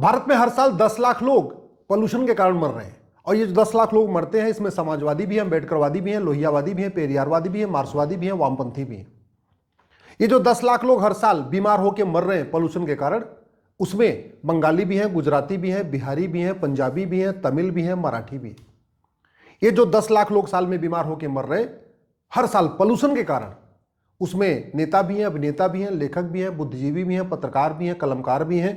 भारत में हर साल 10 लाख लोग पोल्यूशन के कारण मर रहे हैं, और ये जो 10 लाख लोग मरते हैं इसमें समाजवादी भी हैं, अम्बेडकरवादी भी हैं, लोहियावादी भी हैं, पेरियारवादी भी हैं, मार्क्सवादी भी हैं, वामपंथी भी हैं। ये जो 10 लाख लोग हर साल बीमार होकर मर रहे हैं पोल्यूशन के कारण, उसमें बंगाली भी हैं, गुजराती भी हैं, बिहारी भी हैं, पंजाबी भी हैं, तमिल भी हैं, मराठी भी हैं। ये जो 10 लाख लोग साल में बीमार होकर मर रहे हैं हर साल पोल्यूशन के कारण, उसमें नेता भी हैं, अभिनेता भी हैं, लेखक भी हैं, बुद्धिजीवी भी हैं, पत्रकार भी हैं, कलमकार भी हैं,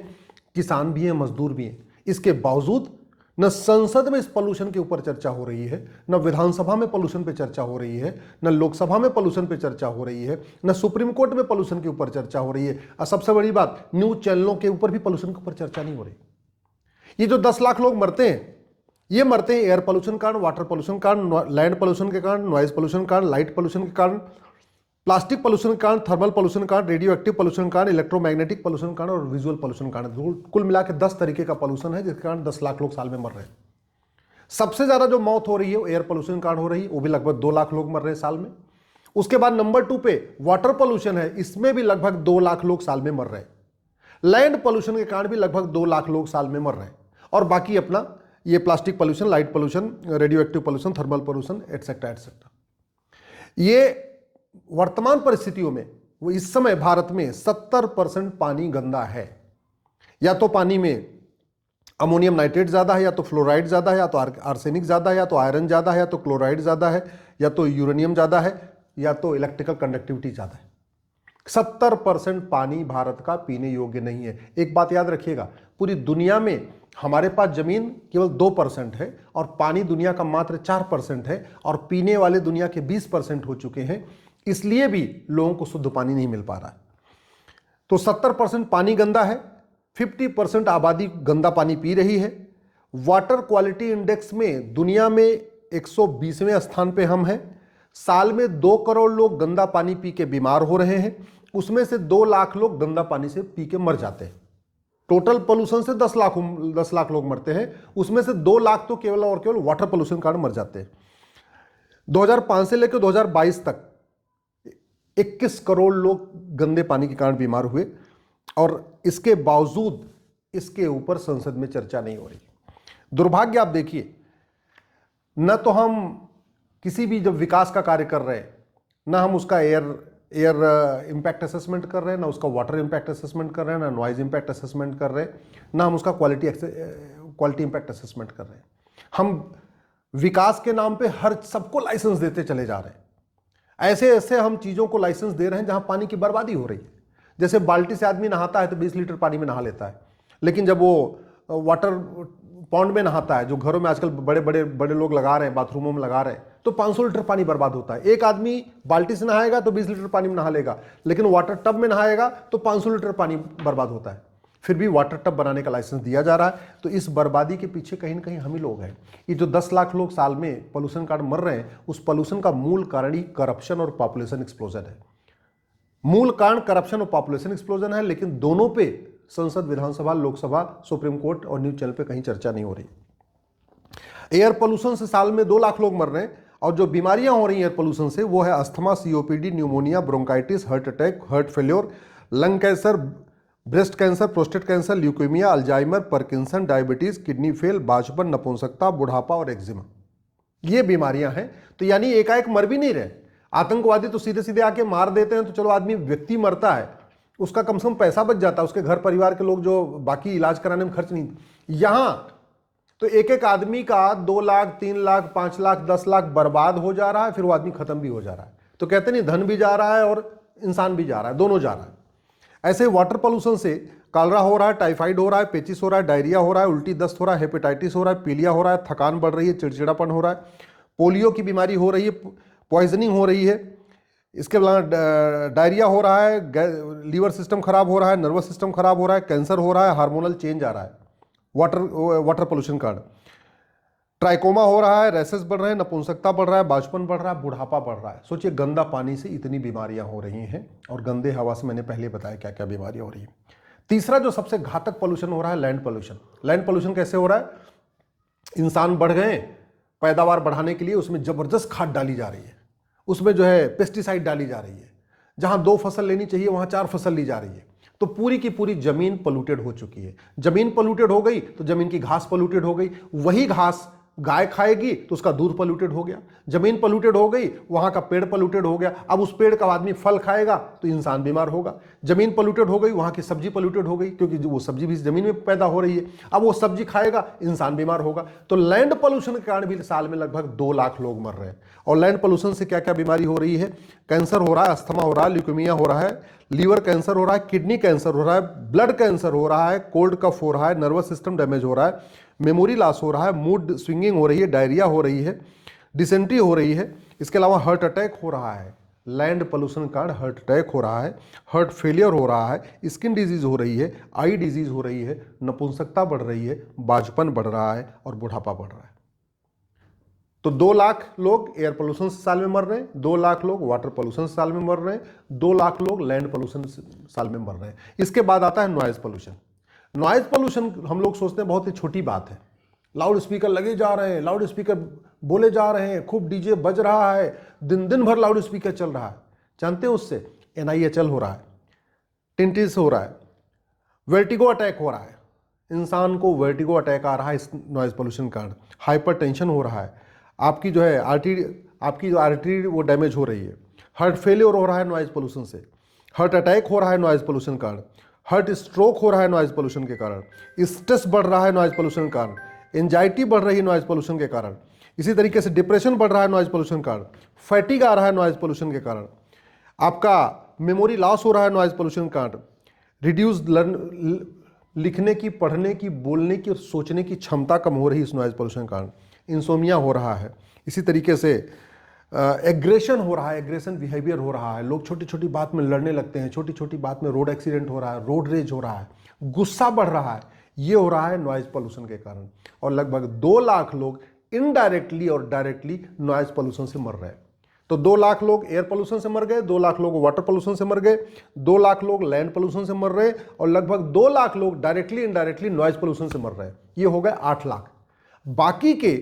किसान भी हैं, मजदूर भी हैं। इसके बावजूद न संसद में इस पोल्यूशन के ऊपर चर्चा हो रही है, न विधानसभा में पोल्यूशन पे चर्चा हो रही है, न लोकसभा में पोल्यूशन पे चर्चा हो रही है, न सुप्रीम कोर्ट में पोल्यूशन के ऊपर चर्चा हो रही है, और सबसे बड़ी बात, न्यूज चैनलों के ऊपर भी पोल्यूशन के ऊपर चर्चा नहीं हो रही। ये जो 10 लाख लोग मरते हैं, ये मरते हैं एयर पोल्यूशन के कारण, वाटर पोल्यूशन के कारण, लैंड पोल्यूशन के कारण, नॉइज पोल्यूशन के कारण, लाइट पोल्यूशन के कारण, प्लास्टिक पोल्यूशन के कारण, थर्मल पोल्यूशन के कारण, रेडियो एक्टिव पोल्यूशन के कारण, इलेक्ट्रोमैग्नेटिक पोल्यूशन के कारण और विजुअल पोल्यूशन के कारण। कुल मिला के 10 तरीके का पोल्यूशन है जिसके कारण 10 लाख लोग साल में मर रहे हैं। सबसे ज्यादा जो मौत हो रही है वो एयर पोल्यूशन के कारण हो रही है, वो भी लगभग 2 लाख लोग मर रहे हैं साल में। उसके बाद नंबर 2 पे वाटर पोल्यूशन है, इसमें भी लगभग 2 लाख लोग साल में मर रहे हैं। लैंड पोल्यूशन के कारण भी लगभग 2 लाख लोग साल में मर रहे हैं, और बाकी अपना ये plastic pollution, light pollution, radio active pollution, thermal pollution, etcetera etcetera. ये वर्तमान परिस्थितियों में वो इस समय भारत में 70% पानी गंदा है। या तो पानी में अमोनियम नाइट्रेट ज्यादा है, या तो फ्लोराइड ज्यादा है, या तो आर्सेनिक ज्यादा है, या तो आयरन ज्यादा है, या तो क्लोराइड ज्यादा है, या तो यूरेनियम ज्यादा है, या तो इलेक्ट्रिकल कंडक्टिविटी ज्यादा है। 70% पानी भारत का पीने योग्य नहीं है। एक बात याद रखिएगा, पूरी दुनिया में हमारे पास जमीन केवल 2% है, और पानी दुनिया का मात्र 4% है, और पीने वाले दुनिया के 20% हो चुके हैं। इसलिए भी लोगों को शुद्ध पानी नहीं मिल पा रहा है। तो 70% पानी गंदा है, 50% आबादी गंदा पानी पी रही है। वाटर क्वालिटी इंडेक्स में दुनिया में 120वें स्थान पे हम हैं। साल में 2 करोड़ लोग गंदा पानी पी के बीमार हो रहे हैं, उसमें से 2 लाख लोग गंदा पानी से पी के मर जाते हैं। टोटल पोल्यूशन से 10 लाख लोग मरते हैं, उसमें से 2 लाख तो केवल और केवल वाटर पोल्यूशन के कारण मर जाते हैं। 2005 से लेकर 2022 तक 21 करोड़ लोग गंदे पानी के कारण बीमार हुए, और इसके बावजूद इसके ऊपर संसद में चर्चा नहीं हो रही। दुर्भाग्य आप देखिए, न तो हम किसी भी जब विकास का कार्य कर रहे हैं, न हम उसका एयर इंपैक्ट असेसमेंट कर रहे हैं, ना उसका वाटर इंपैक्ट असेसमेंट कर रहे हैं, ना नॉइज इंपैक्ट असेसमेंट कर रहे हैं, ना हम उसका क्वालिटी इंपैक्ट असेसमेंट कर रहे हैं। हम विकास के नाम पे हर सबको लाइसेंस देते चले जा रहे हैं। ऐसे ऐसे हम चीज़ों को लाइसेंस दे रहे हैं जहां पानी की बर्बादी हो रही है। जैसे बाल्टी से आदमी नहाता है तो 20 लीटर पानी में नहा लेता है, लेकिन जब वो वाटर पॉन्ड में नहाता है, जो घरों में आजकल बड़े बड़े बड़े लोग लगा रहे हैं, बाथरूमों में लगा रहे हैं, तो 500 लीटर पानी बर्बाद होता है। एक आदमी बाल्टी से नहाएगा तो 20 लीटर पानी में नहा लेगा, लेकिन वाटर टब में नहाएगा तो 500 लीटर पानी बर्बाद होता है। फिर भी वाटर टब बनाने का लाइसेंस दिया जा रहा है। तो इस बर्बादी के पीछे कहीं ना कहीं हम ही लोग हैं। ये जो 10 लाख लोग साल में पोल्यूशन कारण मर रहे हैं, उस पोल्यूशन का मूल कारण ही करप्शन और पॉपुलेशन एक्सप्लोजन है। मूल कारण करप्शन और पॉपुलेशन एक्सप्लोजन है, लेकिन दोनों पे संसद, विधानसभा, लोकसभा, सुप्रीम कोर्ट और न्यूज चैनल पे कहीं चर्चा नहीं हो रही। एयर पोल्यूशन से साल में 2 लाख लोग मर रहे हैं, और जो बीमारियां हो रही हैं एयर पोल्यूशन से वो है asthma, COPD, pneumonia, bronchitis, heart attack, heart failure, lung cancer, breast cancer, prostate cancer, leukaemia, Alzheimer, Parkinson, diabetes, kidney fail, बांझपन, नपुंसकता, बुढ़ापा और एक्जिमा। ये बीमारियां हैं। तो यानी एकाएक मर भी नहीं रहे। आतंकवादी तो सीधे सीधे आके मार देते हैं, तो चलो आदमी, व्यक्ति मरता है, उसका कम से कम पैसा बच जाता है, उसके घर परिवार के लोग जो बाकी इलाज कराने में खर्च नहीं। यहां तो एक एक आदमी का 2 लाख, 3 लाख, 5 लाख, 10 लाख बर्बाद हो जा रहा है, फिर वो आदमी खत्म भी हो जा रहा है। तो कहते नहीं, धन भी जा रहा है और इंसान भी जा रहा है, दोनों जा रहा है। ऐसे वाटर पोल्यूशन से कॉलरा हो रहा है, टाइफाइड हो रहा है, पेचिस हो रहा है, डायरिया हो रहा है, उल्टी दस्त हो रहा है, हेपेटाइटिस हो रहा है, पीलिया हो रहा है, थकान बढ़ रही है, चिड़चिड़ापन हो रहा है, पोलियो की बीमारी हो रही है, पॉइजनिंग हो रही है, इसके अलावा डायरिया हो रहा है, लीवर सिस्टम खराब हो रहा है, नर्वस सिस्टम खराब हो रहा है, कैंसर हो रहा है, हार्मोनल चेंज आ रहा है वाटर पोल्यूशन कारण, ट्राइकोमा हो रहा है, रेसेस बढ़ रहे हैं, नपुंसकता बढ़ रहा है, बांझपन बढ़ रहा है, बुढ़ापा बढ़ रहा है। सोचिए, गंदा पानी से इतनी बीमारियां हो रही हैं, और गंदे हवा से मैंने पहले बताया क्या क्या बीमारियां हो रही हैं। तीसरा जो सबसे घातक पोल्यूशन हो रहा है, लैंड पोल्यूशन। लैंड पोल्यूशन कैसे हो रहा है? इंसान बढ़ गए, पैदावार बढ़ाने के लिए उसमें जबरदस्त खाद डाली जा रही है, उसमें जो है पेस्टिसाइड डाली जा रही है। जहां 2 फसल लेनी चाहिए वहां 4 फसल ली जा रही है। तो पूरी की पूरी जमीन पोल्यूटेड हो चुकी है। जमीन पोल्यूटेड हो गई तो जमीन की घास पोल्यूटेड हो गई, वही घास गाय खाएगी तो उसका दूध पोल्यूटेड हो गया। जमीन पोल्यूटेड हो गई, वहां का पेड़ पोल्यूटेड हो गया, अब उस पेड़ का आदमी फल खाएगा तो इंसान बीमार होगा। जमीन पोल्यूटेड हो गई, वहां की सब्जी पोल्यूटेड हो गई, क्योंकि वो सब्जी भी जमीन में पैदा हो रही है, अब वो सब्जी खाएगा, इंसान बीमार होगा। तो लैंड पोल्यूशन के कारण भी साल में लगभग 2 लाख लोग मर रहे हैं। और लैंड पोल्यूशन से क्या क्या बीमारी हो रही है? कैंसर हो रहा है, अस्थमा हो रहा है, ल्यूकेमिया हो रहा है, लीवर कैंसर हो रहा है, किडनी कैंसर हो रहा है, ब्लड कैंसर हो रहा है, कोल्ड कफ हो रहा है, नर्वस सिस्टम डैमेज हो रहा है, मेमोरी लॉस हो रहा है, मूड स्विंगिंग हो रही है, डायरिया हो रही है, डिसेंट्री हो रही है, इसके अलावा हार्ट अटैक हो रहा है। लैंड पोल्यूशन के कारण हार्ट अटैक हो रहा है, हार्ट फेलियर हो रहा है, स्किन डिजीज हो रही है, आई डिजीज हो रही है, नपुंसकता बढ़ रही है, बाझपन बढ़ रहा है और बुढ़ापा बढ़ रहा है। तो 2 लाख लोग एयर पोल्यूशन से साल में मर रहे हैं, 2 लाख लोग वाटर पोल्यूशन से साल में मर रहे हैं, 2 लाख लोग लैंड पोल्यूशन से साल में मर रहे हैं। इसके बाद आता है नॉइज पोल्यूशन। नॉइज पोल्यूशन हम लोग सोचते हैं बहुत ही छोटी बात है, लाउड स्पीकर लगे जा रहे हैं, लाउड स्पीकर बोले जा रहे हैं, खूब डीजे बज रहा है, दिन दिन भर लाउड स्पीकर चल रहा है। जानते हैं उससे NIHL हो रहा है, टिंटिस हो रहा है, वर्टिगो अटैक हो रहा है, इंसान को वर्टिगो अटैक आ रहा है इस नॉइज पोल्यूशन के कारण। हाइपर टेंशन हो रहा है, आपकी जो है आर्टरी वो डैमेज हो रही है, हार्ट फेलियर हो रहा है नॉइज पोल्यूशन से, हार्ट अटैक हो रहा है नॉइज पोल्यूशन के कारण, हार्ट स्ट्रोक हो रहा है नॉइज पोल्यूशन के कारण, स्ट्रेस बढ़ रहा है नॉइज पोल्यूशन के कारण, एंजाइटी बढ़ रही है नॉइज पोल्यूशन के कारण, इसी तरीके से डिप्रेशन बढ़ रहा है नॉइज पोल्यूशन के कारण, फैटिग आ रहा है नॉइज पोल्यूशन के कारण, आपका मेमोरी लॉस हो रहा है नॉइज पोल्यूशन के कारण, रिड्यूस लिखने की, पढ़ने की, बोलने की और सोचने की क्षमता कम हो रही है इस नॉइज पोल्यूशन के कारण, इंसोमिया हो रहा है, इसी तरीके से एग्रेशन हो रहा है, एग्रेशन बिहेवियर हो रहा है, लोग छोटी छोटी बात में लड़ने लगते हैं, छोटी छोटी बात में रोड एक्सीडेंट हो रहा है, रोड रेज हो रहा है, गुस्सा बढ़ रहा है, ये हो रहा है नॉइज पोल्यूशन के कारण। और लगभग 2 लाख लोग इनडायरेक्टली और डायरेक्टली नॉइज पोल्यूशन से मर रहे हैं। तो 2 लाख लोग एयर पोल्यूशन से मर गए, 2 लाख लोग वाटर पोल्यूशन से मर गए, 2 लाख लोग लैंड पोल्यूशन से मर रहे हैं और लगभग 2 लाख लोग डायरेक्टली इनडायरेक्टली नॉइज पोल्यूशन से मर रहे हैं। ये हो गए 8 लाख। बाकी के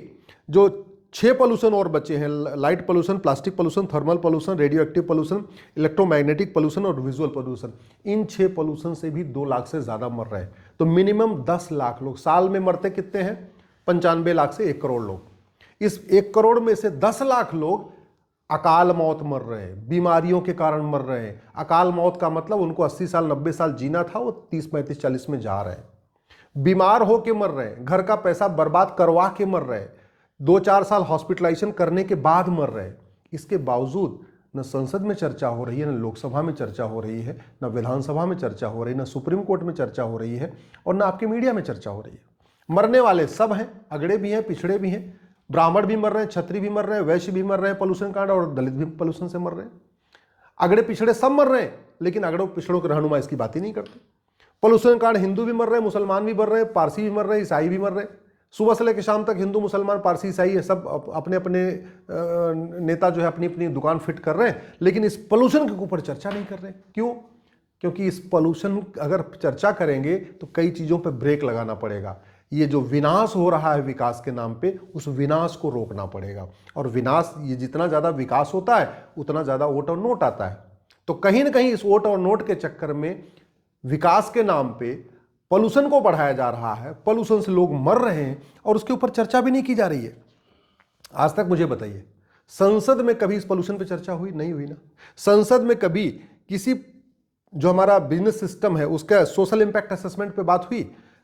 जो 6 पोल्यूशन और बचे हैं, light pollution, plastic pollution, thermal pollution, radio active pollution, electromagnetic pollution और विजुअल पोल्यूशन, इन 6 पोल्यूशन से भी 2 लाख से ज़्यादा मर रहे हैं। तो मिनिमम 10 लाख लोग साल में मरते कितने हैं? 95 लाख से 1 करोड़ लोग। इस 1 करोड़ में से 10 लाख लोग अकाल मौत मर रहे हैं, बीमारियों के कारण मर रहे हैं। अकाल मौत का मतलब उनको 80 साल 90 साल जीना था, वो 30 35 40 में जा रहे हैं। बीमार होके मर रहे हैं, घर का पैसा बर्बाद करवा के मर रहे हैं, 2-4 साल हॉस्पिटलाइजेशन करने के बाद मर रहे हैं। इसके बावजूद न संसद में चर्चा हो रही है, न लोकसभा में चर्चा हो रही है, न विधानसभा में चर्चा हो रही है, न सुप्रीम कोर्ट में चर्चा हो रही है और न आपके मीडिया में चर्चा हो रही है। मरने वाले सब हैं, अगड़े भी हैं, पिछड़े भी हैं, ब्राह्मण भी मर रहे हैं, क्षत्रिय भी मर रहे हैं, वैश्य भी मर रहे हैं पोल्यूशन कांड, और दलित भी पोल्यूशन से मर रहे हैं। अगड़े पिछड़े सब मर रहे हैं, लेकिन अगड़ों पिछड़ों के रहनुमा इसकी बात ही नहीं करते। पोल्यूशन कांड हिंदू भी मर रहे हैं, मुसलमान भी मर रहे हैं, पारसी भी मर रहे हैं, ईसाई भी मर रहे हैं। सुबह से लेकर शाम तक हिंदू, मुसलमान, पारसी, ईसाई है, सब अपने अपने नेता जो है अपनी अपनी दुकान फिट कर रहे हैं, लेकिन इस पोल्यूशन के ऊपर चर्चा नहीं कर रहे। क्यों? क्योंकि इस पोल्यूशन अगर चर्चा करेंगे तो कई चीज़ों पर ब्रेक लगाना पड़ेगा। ये जो विनाश हो रहा है विकास के नाम पे, उस विनाश को रोकना पड़ेगा। और विनाश, ये जितना ज़्यादा विकास होता है उतना ज़्यादा वोट और नोट आता है। तो कहीं ना कहीं इस वोट और नोट के चक्कर में विकास के नाम पे पोल्यूशन को बढ़ाया जा रहा है, पोल्यूशन से लोग मर रहे हैं और उसके ऊपर चर्चा भी नहीं की जा रही है। आज तक मुझे बताइए, संसद में कभी इस पोल्यूशन पे चर्चा हुई? नहीं हुई ना। संसद में कभी किसी जो हमारा बिजनेस सिस्टम है उसका सोशल इंपैक्ट असेसमेंट पे बात हुई,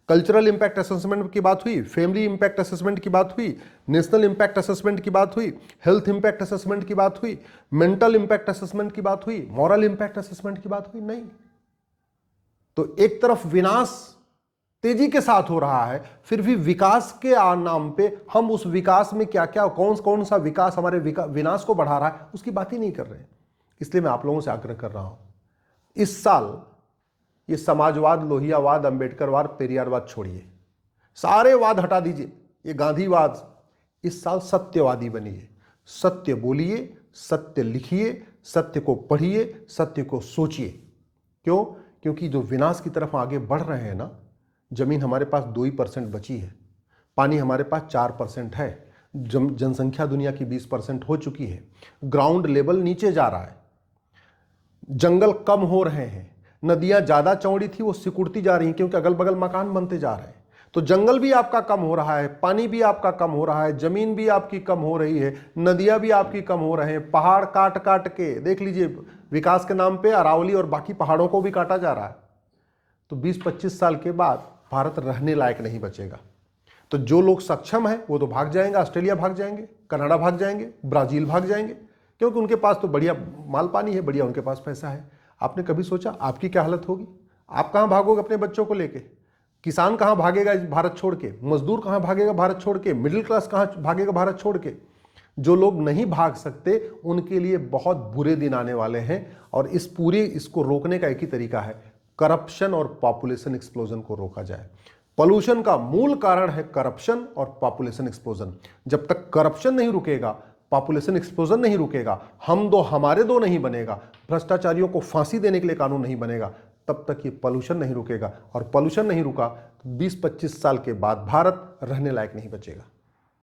कल्चरल इंपैक्ट असेसमेंट की बात हुई, फैमिली इंपैक्ट असेसमेंट की बात हुई, नेशनल इंपैक्ट असेसमेंट की बात हुई, हेल्थ इंपैक्ट असेसमेंट की बात हुई, मेंटल इंपैक्ट असेसमेंट की बात हुई, मॉरल इंपैक्ट असेसमेंट की बात हुई? नहीं। तो एक तरफ विनाश तेजी के साथ हो रहा है, फिर भी विकास के नाम पे हम उस विकास में क्या क्या, कौन सा विकास हमारे विनाश को बढ़ा रहा है, उसकी बात ही नहीं कर रहे हैं। इसलिए मैं आप लोगों से आग्रह कर रहा हूं, इस साल ये समाजवाद, लोहियावाद, अंबेडकरवाद, पेरियारवाद छोड़िए, सारे वाद हटा दीजिए, ये गांधीवाद, इस साल सत्यवादी बनिए। सत्य बोलिए, सत्य लिखिए, सत्य को पढ़िए, सत्य को सोचिए। क्यों? क्योंकि जो विनाश की तरफ आगे बढ़ रहे हैं ना, जमीन हमारे पास 2% बची है, पानी हमारे पास 4% है, जनसंख्या दुनिया की 20% हो चुकी है, ग्राउंड लेवल नीचे जा रहा है, जंगल कम हो रहे हैं, नदियां ज़्यादा चौड़ी थी वो सिकुड़ती जा रही क्योंकि अगल बगल मकान बनते जा रहे हैं। तो जंगल भी आपका कम हो रहा है, पानी भी आपका कम हो रहा है, जमीन भी आपकी कम हो रही है, नदियां भी आपकी कम हो रहे हैं, पहाड़ काट काट के देख लीजिए, विकास के नाम पे अरावली और बाकी पहाड़ों को भी काटा जा रहा है। तो 20-25 साल के बाद भारत रहने लायक नहीं बचेगा। तो जो लोग सक्षम हैं वो तो भाग जाएंगे, ऑस्ट्रेलिया भाग जाएंगे, कनाडा भाग जाएंगे, ब्राजील भाग जाएंगे, क्योंकि उनके पास तो बढ़िया माल पानी है, बढ़िया उनके पास पैसा है। आपने कभी सोचा आपकी क्या हालत होगी? आप कहाँ भागोगे अपने बच्चों को लेके? किसान कहाँ भागेगा भारत छोड़ के? मजदूर कहाँ भागेगा भारत छोड़ के? मिडिल क्लास कहाँ भागेगा भारत छोड़ के? जो लोग नहीं भाग सकते उनके लिए बहुत बुरे दिन आने वाले हैं। और इसको रोकने का एक ही तरीका है, करप्शन और पॉपुलेशन एक्सप्लोजन को रोका जाए। पोल्यूशन का मूल कारण है करप्शन और पॉपुलेशन एक्सप्लोजन। जब तक करप्शन नहीं रुकेगा, पॉपुलेशन एक्सप्लोजन नहीं रुकेगा, हम दो हमारे दो नहीं बनेगा, भ्रष्टाचारियों को फांसी देने के लिए कानून नहीं बनेगा, तब तक ये पोल्यूशन नहीं रुकेगा। और पोल्यूशन नहीं रुका तो 20-25 साल के बाद भारत रहने लायक नहीं बचेगा।